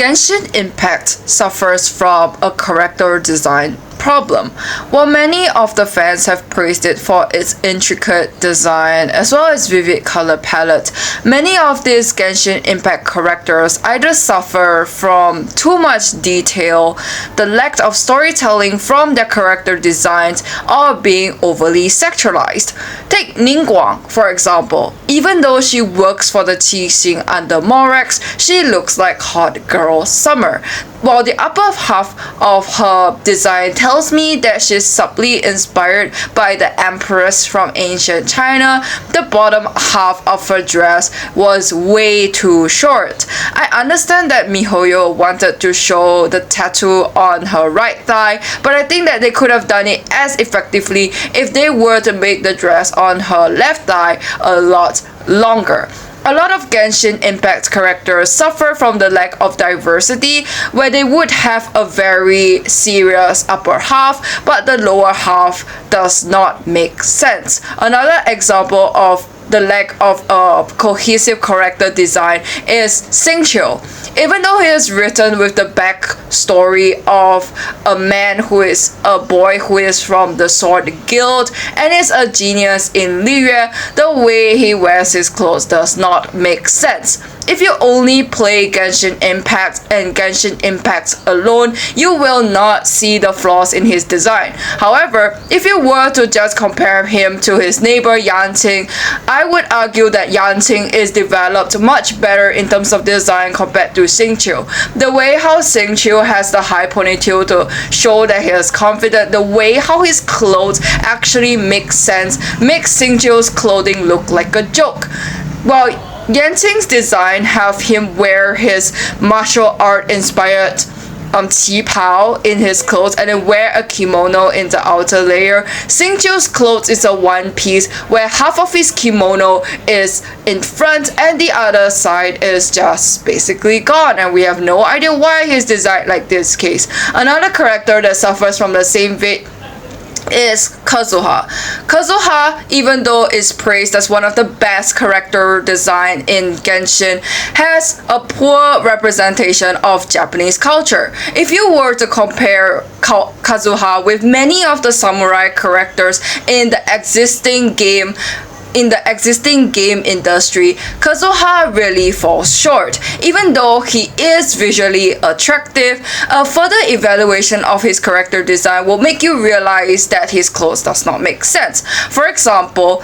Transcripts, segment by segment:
Genshin Impact suffers from a character design problem. While many of the fans have praised it for its intricate design as well as vivid color palette, many of these Genshin Impact characters either suffer from too much detail, the lack of storytelling from their character designs, or being overly sexualized. Take Ningguang, for example. Even though she works for the Qixing under Morax, she looks like hot girl Summer. While the upper half of her design tells me that she's subtly inspired by the empress from ancient China, the bottom half of her dress was way too short. I understand that MiHoYo wanted to show the tattoo on her right thigh, but I think that they could have done it as effectively if they were to make the dress on her left thigh a lot longer. A lot of Genshin Impact characters suffer from the lack of diversity, where they would have a very serious upper half, but the lower half does not make sense. Another example of the lack of a cohesive character design is Xingqiu. Even though he is written with the backstory of a man who is a boy who is from the Sword Guild and is a genius in Liyue, the way he wears his clothes does not make sense. If you only play Genshin Impact and Genshin Impact alone, you will not see the flaws in his design. However, if you were to just compare him to his neighbor Yanqing, I would argue that Yanqing is developed much better in terms of design compared to Xingqiu. The way how Xingqiu has the high ponytail to show that he is confident, the way how his clothes actually make sense, makes Xingqiu's clothing look like a joke. While Yanqing's design have him wear his martial art inspired qipao in his clothes and then wear a kimono in the outer layer. Xingqiu's clothes is a one piece where half of his kimono is in front and the other side is just basically gone, and we have no idea why he's designed like this case. Another character that suffers from the same fate is Kazuha. Kazuha, even though is praised as one of the best character design in Genshin, has a poor representation of Japanese culture. If you were to compare Kazuha with many of the samurai characters in the existing game industry, Kazuha really falls short. Even though he is visually attractive, a further evaluation of his character design will make you realize that his clothes does not make sense. For example,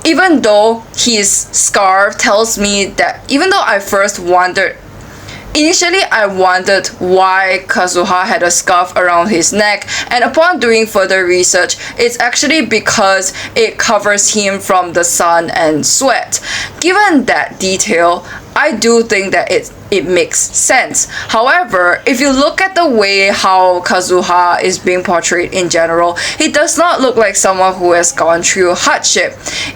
even though his scarf tells me that, even though I first wondered initially, I wondered why Kazuha had a scarf around his neck, and upon doing further research, it's actually because it covers him from the sun and sweat. Given that detail, I do think that it makes sense. However, if you look at the way how Kazuha is being portrayed in general, he does not look like someone who has gone through hardship.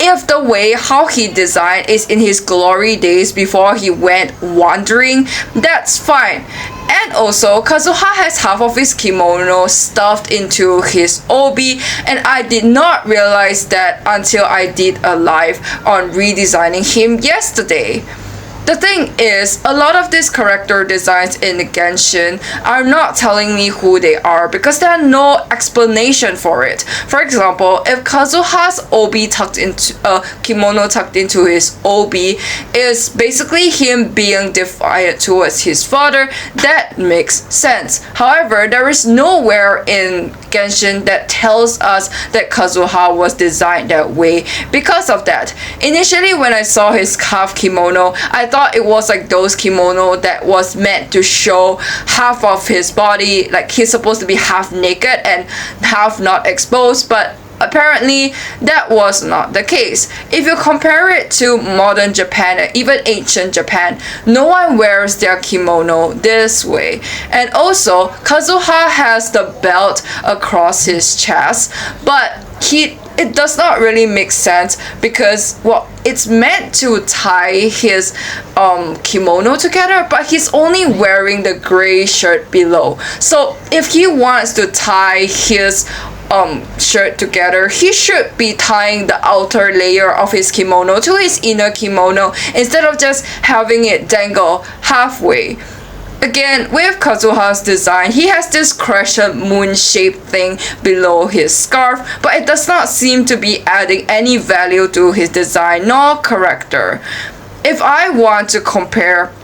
If the way how he designed is in his glory days before he went wandering, that's fine. And also, Kazuha has half of his kimono stuffed into his obi, and I did not realize that until I did a live on redesigning him yesterday. The thing is, a lot of these character designs in Genshin are not telling me who they are because there are no explanation for it. For example, if Kazuha's obi tucked into kimono tucked into his obi is basically him being defiant towards his father, that makes sense. However, there is nowhere in Genshin that tells us that Kazuha was designed that way. Because of that, initially when I saw his half kimono, I thought it was like those kimono that was meant to show half of his body, like he's supposed to be half naked and half not exposed, but apparently that was not the case. If you compare it to modern Japan and even ancient Japan, no one wears their kimono this way. And also, Kazuha has the belt across his chest, but it does not really make sense because, well, it's meant to tie his kimono together, but he's only wearing the gray shirt below. So if he wants to tie his shirt together, he should be tying the outer layer of his kimono to his inner kimono instead of just having it dangle halfway. Again, with Kazuha's design, he has this crescent moon-shaped thing below his scarf, but it does not seem to be adding any value to his design nor character. If I want to compare,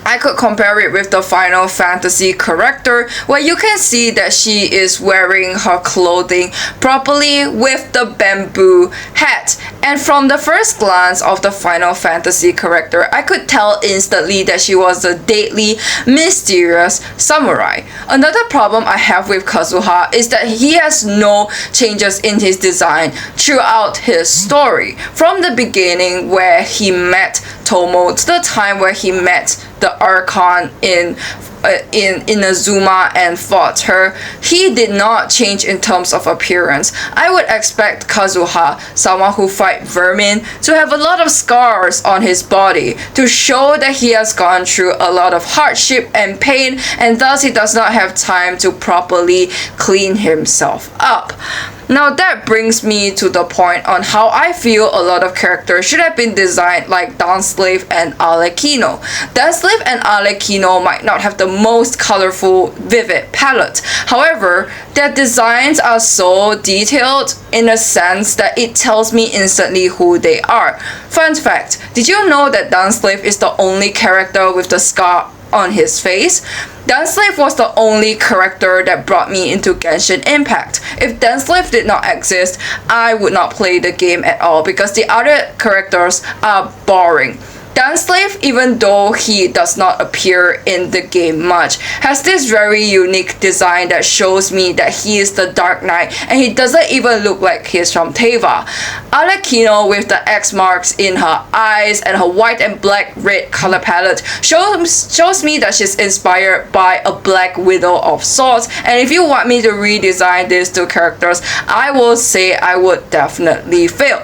I could compare it with the Final Fantasy character, where you can see that she is wearing her clothing properly with the bamboo hat. And from the first glance of the Final Fantasy character, I could tell instantly that she was a deadly, mysterious samurai. Another problem I have with Kazuha is that he has no changes in his design throughout his story. From the beginning where he met Tomo to the time where he met the Archon in Inazuma and fought her, he did not change in terms of appearance. I would expect Kazuha, someone who fight vermin, to have a lot of scars on his body to show that he has gone through a lot of hardship and pain, and thus he does not have time to properly clean himself up. Now that brings me to the point on how I feel a lot of characters should have been designed like Danslave and Arlecchino. Danslave and Arlecchino might not have the most colorful, vivid palette. However, their designs are so detailed in a sense that it tells me instantly who they are. Fun fact, did you know that Danslave is the only character with the scar on his face? Danslave was the only character that brought me into Genshin Impact. If Danslave did not exist, I would not play the game at all because the other characters are boring. Danslave, even though he does not appear in the game much, has this very unique design that shows me that he is the Dark Knight, and he doesn't even look like he's from Teva. Arlecchino, with the X marks in her eyes and her white and black red color palette, shows me that she's inspired by a Black Widow of sorts, and if you want me to redesign these two characters, I will say I would definitely fail.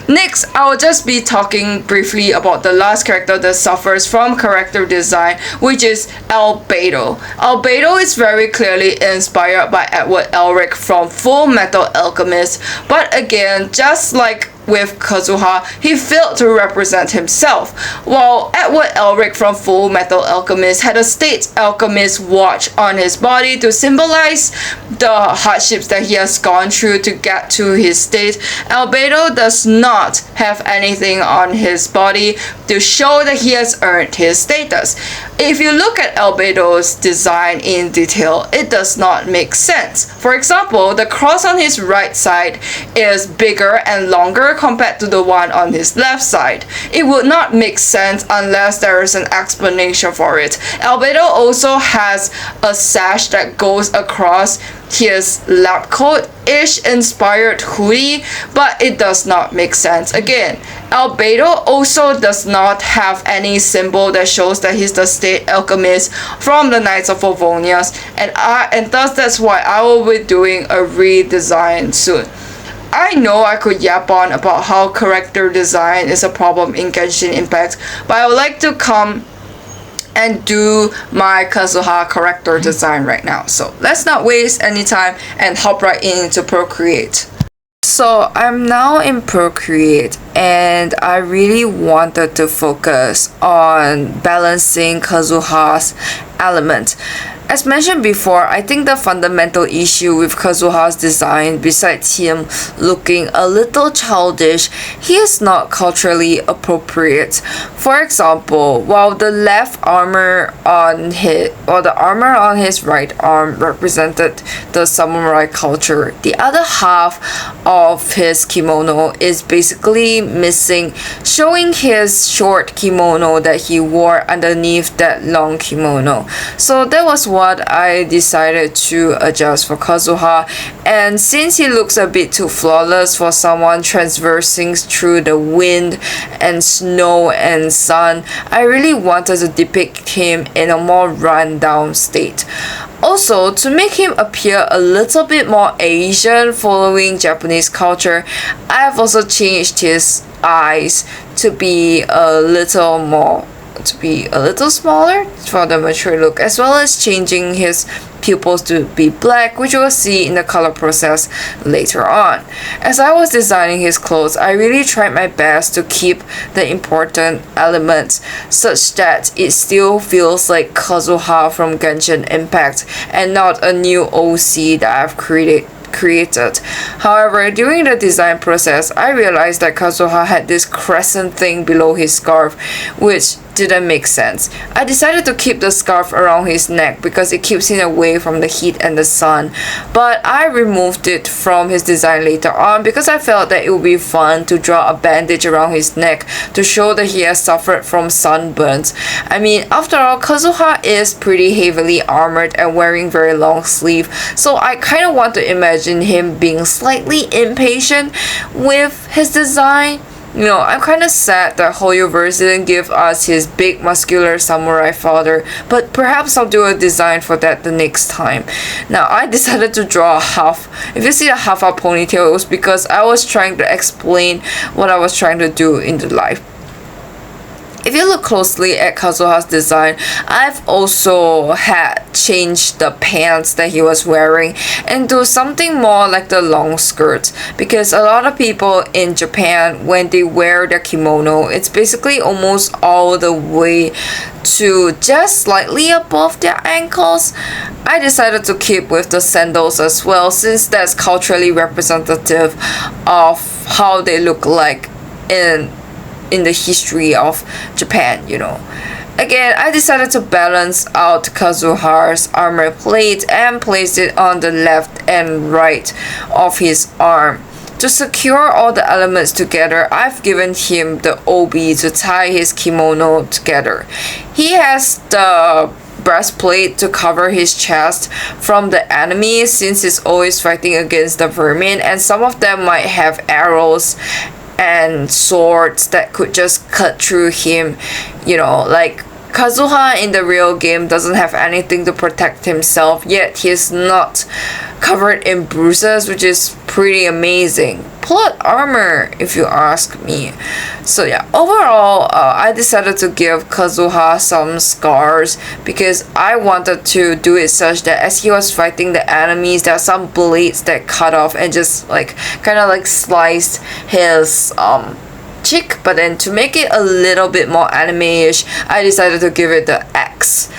Next, I will just be talking briefly about the last character that suffers from character design, which is Albedo. Albedo is very clearly inspired by Edward Elric from Full Metal Alchemist, but again, just like with Kazuha, he failed to represent himself. While Edward Elric from Full Metal Alchemist had a state alchemist watch on his body to symbolize the hardships that he has gone through to get to his state, Albedo does not have anything on his body to show that he has earned his status. If you look at Albedo's design in detail, it does not make sense. For example, the cross on his right side is bigger and longer compared to the one on his left side. It would not make sense unless there is an explanation for it. Albedo also has a sash that goes across his lab coat-ish inspired hoodie, but it does not make sense. Again, Albedo also does not have any symbol that shows that he's the state alchemist from the Knights of Favonius, and thus that's why I will be doing a redesign soon. I know I could yap on about how character design is a problem in Genshin Impact, but I would like to come and do my Kazuha character design right now. So let's not waste any time and hop right into Procreate. So I'm now in Procreate and I really wanted to focus on balancing Kazuha's element. As mentioned before, I think the fundamental issue with Kazuha's design, besides him looking a little childish, he is not culturally appropriate. For example, while the armor on his right arm represented the samurai culture, the other half of his kimono is basically missing, showing his short kimono that he wore underneath that long kimono. So that was what I decided to adjust for Kazuha, and since he looks a bit too flawless for someone traversing through the wind and snow and sun, I really wanted to depict him in a more run-down state. Also, to make him appear a little bit more Asian following Japanese culture, I have also changed his eyes to be a little more to be a little smaller for the mature look, as well as changing his pupils to be black, which we'll see in the color process later on. As I was designing his clothes, I really tried my best to keep the important elements such that it still feels like Kazuha from Genshin Impact and not a new OC that I've created. However, during the design process, I realized that Kazuha had this crescent thing below his scarf, which didn't make sense. I decided to keep the scarf around his neck because it keeps him away from the heat and the sun, but I removed it from his design later on because I felt that it would be fun to draw a bandage around his neck to show that he has suffered from sunburns. I mean, after all, Kazuha is pretty heavily armored and wearing very long sleeve, so I kind of want to imagine him being slightly impatient with his design. You know, I'm kind of sad that Hoyoverse didn't give us his big muscular samurai father, but perhaps I'll do a design for that the next time. Now, I decided to draw a half. If you see a half up ponytail, it was because I was trying to explain what I was trying to do in the life. If you look closely at Kazuha's design, I've also had changed the pants that he was wearing into something more like the long skirts, because a lot of people in Japan, when they wear their kimono, it's basically almost all the way to just slightly above their ankles. I decided to keep with the sandals as well, since that's culturally representative of how they look like in the history of Japan, you know. Again, I decided to balance out Kazuha's armor plate and placed it on the left and right of his arm. To secure all the elements together, I've given him the obi to tie his kimono together. He has the breastplate to cover his chest from the enemy, since he's always fighting against the vermin, and some of them might have arrows and swords that could just cut through him. You know, like Kazuha in the real game doesn't have anything to protect himself, yet he's not covered in bruises, which is pretty amazing. Plot armor, if you ask me. So yeah, overall, I decided to give Kazuha some scars because I wanted to do it such that as he was fighting the enemies, there are some blades that cut off and just like kind of like sliced his cheek. But then to make it a little bit more anime-ish, I decided to give it the X.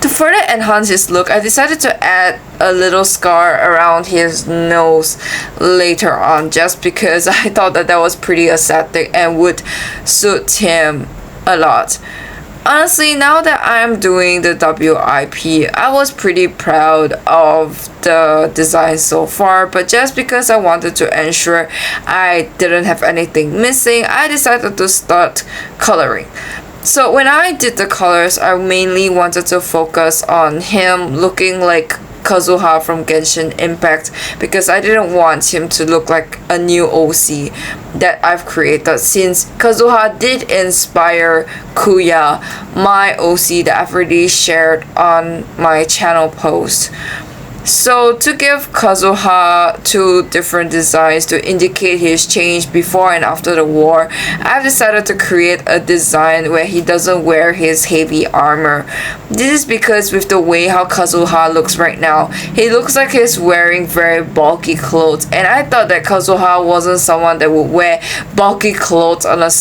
To further enhance his look, I decided to add a little scar around his nose later on, just because I thought that was pretty aesthetic and would suit him a lot. Honestly, now that I'm doing the WIP, I was pretty proud of the design so far, but just because I wanted to ensure I didn't have anything missing, I decided to start coloring. So when I did the colors, I mainly wanted to focus on him looking like Kazuha from Genshin Impact, because I didn't want him to look like a new OC that I've created, since Kazuha did inspire Kuya, my OC that I've already shared on my channel post. So to give Kazuha two different designs to indicate his change before and after the war, I've decided to create a design where he doesn't wear his heavy armor. This is because with the way how Kazuha looks right now, he looks like he's wearing very bulky clothes, and I thought that Kazuha wasn't someone that would wear bulky clothes on a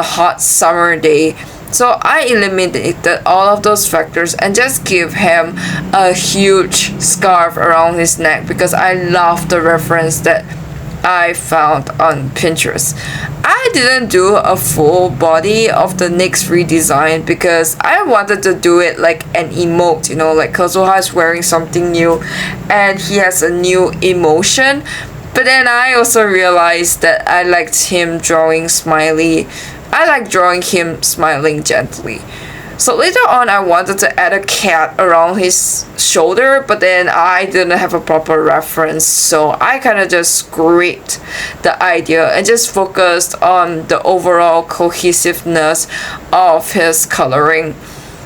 hot summer day. So I eliminated all of those factors and just give him a huge scarf around his neck because I love the reference that I found on Pinterest. I didn't do a full body of the next redesign because I wanted to do it like an emote, you know, like Kazuha is wearing something new and he has a new emotion. But then I also realized that I liked him drawing smiley. I like drawing him smiling gently. So later on, I wanted to add a cat around his shoulder, but then I didn't have a proper reference, so I kind of just scraped the idea and just focused on the overall cohesiveness of his coloring.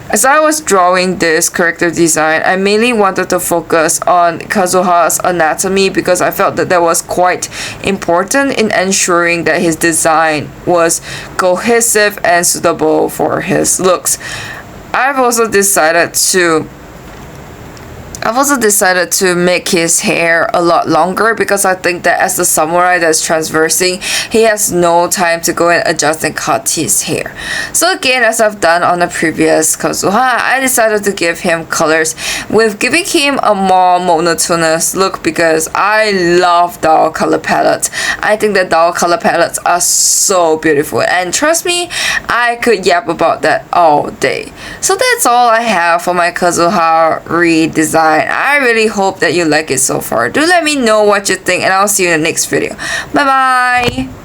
As I was drawing this character design, I mainly wanted to focus on Kazuha's anatomy because I felt that was quite important in ensuring that his design was cohesive and suitable for his looks. I've also decided to make his hair a lot longer because I think that as the samurai that's transversing, he has no time to go and adjust and cut his hair. So again, as I've done on the previous Kazuha, I decided to give him colors with giving him a more monotonous look because I love dull color palettes. I think that dull color palettes are so beautiful, and trust me, I could yap about that all day. So that's all I have for my Kazuha redesign. I really hope that you like it so far. Do let me know what you think, and I'll see you in the next video. Bye bye!